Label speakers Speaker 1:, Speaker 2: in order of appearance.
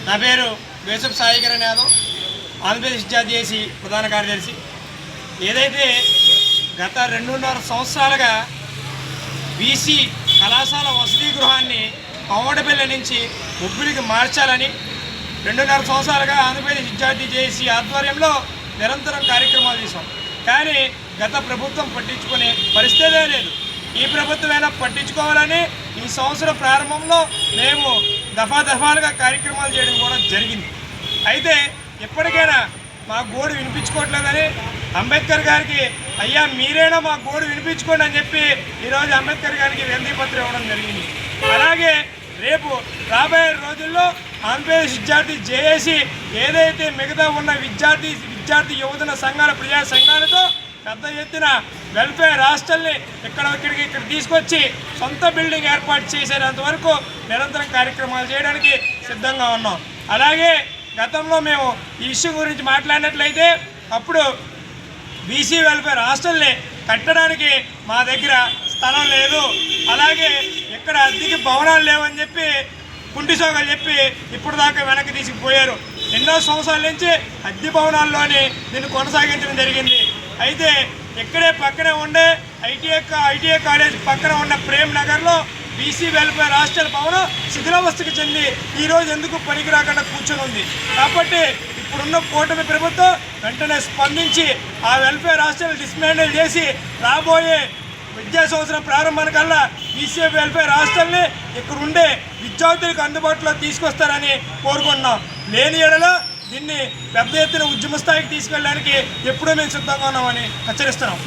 Speaker 1: నా పేరు వేసప్ సాయి కిరణ్ యాదవ్, ఆంధ్రప్రదేశ్ విద్యార్థి ప్రధాన కార్యదర్శి. ఏదైతే గత 2.5 సంవత్సరాలుగా బీసీ కళాశాల వసతి గృహాన్ని పవడపల్లి నుంచి ముగ్గురికి మార్చాలని 2.5 సంవత్సరాలుగా ఆంధ్రప్రదేశ్ విద్యార్థి జేఏసీ ఆధ్వర్యంలో నిరంతరం కార్యక్రమాలు చేశాం. కానీ గత ప్రభుత్వం పట్టించుకునే పరిస్థితే లేదు. ఈ ప్రభుత్వమైనా పట్టించుకోవాలని ఈ సంవత్సరం ప్రారంభంలో మేము దఫాలుగా కార్యక్రమాలు చేయడం కూడా జరిగింది. అయితే ఎప్పటికైనా మా గోడు వినిపించుకోవట్లేదని అంబేద్కర్ గారికి అయ్యా మీరైనా మా గోడు వినిపించుకోండి అని చెప్పి ఈరోజు అంబేద్కర్ గారికి వినతి పత్రం ఇవ్వడం జరిగింది. అలాగే రేపు రాబోయే రోజుల్లో ఆంధ్రప్రదేశ్ విద్యార్థి జేఏసీ ఏదైతే మిగతా ఉన్న విద్యార్థి యువజన సంఘాల ప్రజా సంఘాలతో పెద్ద ఎత్తున వెల్ఫేర్ హాస్టల్ని ఇక్కడ తీసుకొచ్చి సొంత బిల్డింగ్ ఏర్పాటు చేసేంత వరకు నిరంతరం కార్యక్రమాలు చేయడానికి సిద్ధంగా ఉన్నాం. అలాగే గతంలో మేము ఈ ఇష్యూ గురించి మాట్లాడినట్లయితే అప్పుడు బీసీ వెల్ఫేర్ హాస్టల్ని కట్టడానికి మా దగ్గర స్థలం లేదు, అలాగే ఇక్కడ అద్దెకి భవనాలు లేవని చెప్పి కుంటిసోగలు చెప్పి ఇప్పుడు దాకా వెనక్కి తీసుకుపోయారు. ఎన్నో సంవత్సరాల నుంచి అద్దె భవనాల్లోనే దీన్ని కొనసాగించడం జరిగింది. అయితే ఇక్కడే పక్కనే ఉండే ఐటీఐ కాలేజ్ పక్కన ఉన్న ప్రేమ్ నగర్లో బీసీ వెల్ఫేర్ హాస్టల్ భవనం శిథిలావస్థకు చెంది ఈరోజు ఎందుకు పనికి రాకుండా కూర్చొని ఉంది. కాబట్టి ఇప్పుడున్న కూటమి ప్రభుత్వం వెంటనే స్పందించి ఆ వెల్ఫేర్ హాస్టల్ డిస్మాండిల్ చేసి రాబోయే విద్యా సంవత్సరం ప్రారంభానికల్లా బీసీ వెల్ఫేర్ హాస్టల్ని ఇక్కడ ఉండే విద్యార్థులకు అందుబాటులో తీసుకొస్తారని కోరుకుంటున్నాం. లేని ఎడలో దీన్ని పెద్ద ఎత్తున ఉద్యమ స్థాయికి తీసుకెళ్ళడానికి ఎప్పుడూ మేము సిద్ధంగా ఉన్నామని హెచ్చరిస్తున్నాం.